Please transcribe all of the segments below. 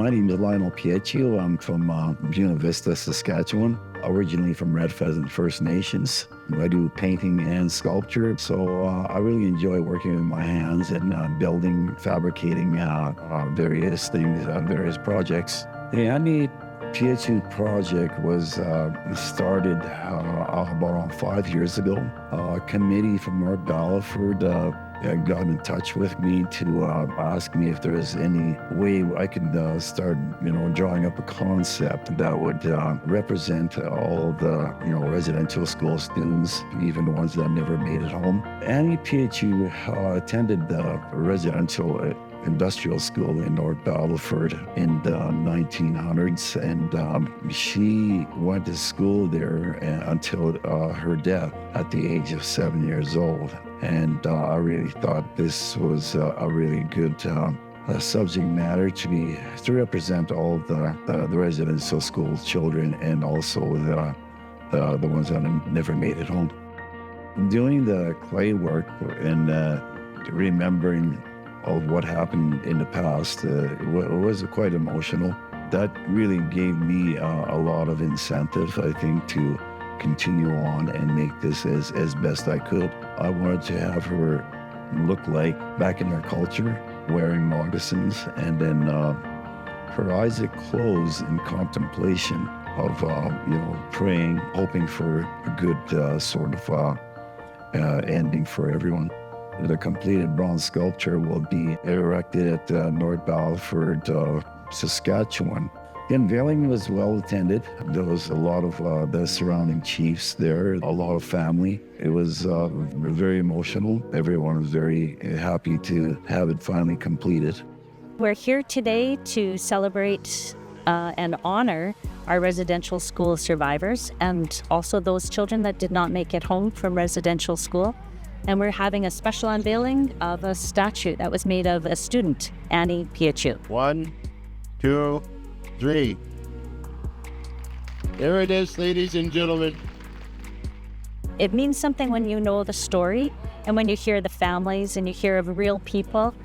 My name is Lionel Peyachew. I'm from Buena Vista, Saskatchewan, originally from Red Pheasant First Nations. I do painting and sculpture, so I really enjoy working with my hands and building, fabricating various things, various projects. The Annie Peyachew project was started about 5 years ago. A committee from North Battleford got in touch with me to ask me if there was any way I could start, drawing up a concept that would represent all the, residential school students, even the ones that never made it home. Annie Peyachew attended the residential industrial school in North Battleford in the 1900s, and she went to school there until her death at the age of 7 years old. And I really thought this was a really good subject matter to represent all the residential school children and also the ones that never made it home. Doing the clay work and remembering of what happened in the past was quite emotional. That really gave me a lot of incentive, I think, to continue on and make this as best I could. I wanted to have her look like back in her culture, wearing moccasins, and then her eyes are closed in contemplation of, praying, hoping for a good sort of ending for everyone. The completed bronze sculpture will be erected at North Battleford, Saskatchewan. The unveiling was well attended. There was a lot of the surrounding chiefs there, a lot of family. It was very emotional. Everyone was very happy to have it finally completed. We're here today to celebrate and honor our residential school survivors and also those children that did not make it home from residential school. And we're having a special unveiling of a statue that was made of a student, Annie Peyachew. 1, 2, 3. There it is, ladies and gentlemen. It means something when you know the story and when you hear the families and you hear of real people.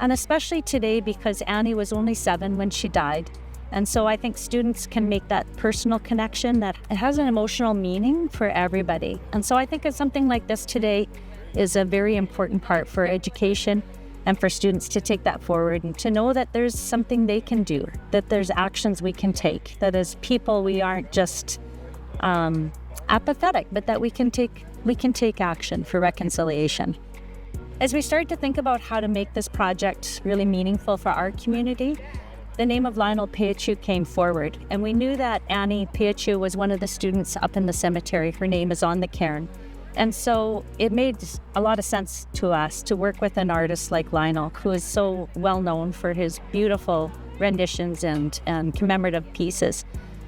And especially today because Annie was only 7 when she died. And so I think students can make that personal connection that it has an emotional meaning for everybody. And so I think it's something like this today is a very important part for education and for students to take that forward and to know that there's something they can do, that there's actions we can take, that as people we aren't just apathetic, but that we can take action for reconciliation. As we start to think about how to make this project really meaningful for our community, the name of Lionel Peyachew came forward, and we knew that Annie Peyachew was one of the students up in the cemetery. Her name is on the cairn. And so it made a lot of sense to us to work with an artist like Lionel, who is so well known for his beautiful renditions and commemorative pieces.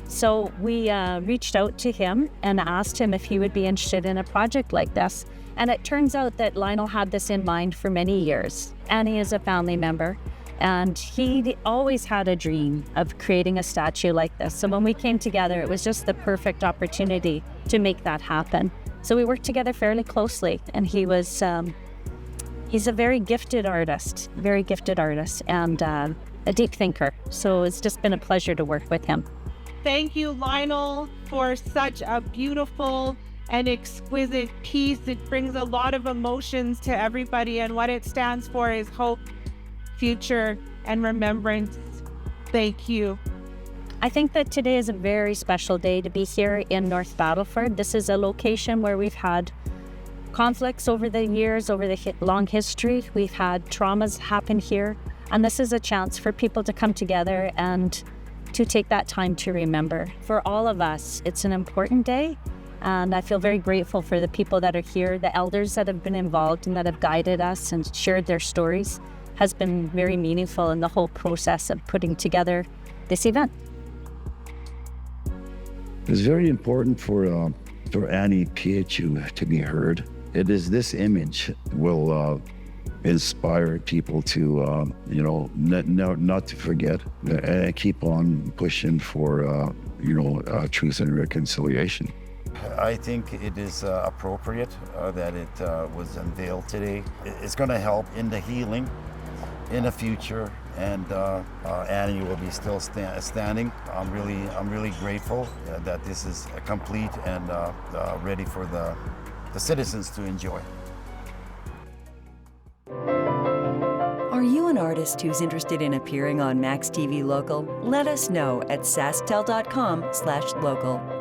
So we reached out to him and asked him if he would be interested in a project like this. And it turns out that Lionel had this in mind for many years. Annie is a family member, and he always had a dream of creating a statue like this. So when we came together, it was just the perfect opportunity to make that happen. So we worked together fairly closely, and he's a very gifted artist, and a deep thinker. So it's just been a pleasure to work with him. Thank you, Lionel, for such a beautiful and exquisite piece. It brings a lot of emotions to everybody, and what it stands for is hope, future, and remembrance. Thank you. I think that today is a very special day to be here in North Battleford. This is a location where we've had conflicts over the years, over the long history. We've had traumas happen here, and this is a chance for people to come together and to take that time to remember. For all of us, it's an important day, and I feel very grateful for the people that are here, the elders that have been involved and that have guided us and shared their stories. Has been very meaningful in the whole process of putting together this event. It's very important for Annie Peyachew to be heard. It is this image will inspire people to, not to forget and keep on pushing for, truth and reconciliation. I think it is appropriate that it was unveiled today. It's going to help in the healing in the future, and Annie will be still standing. I'm really grateful that this is complete and ready for the citizens to enjoy. Are you an artist who's interested in appearing on maxTV Local? Let us know at SaskTel.com/local.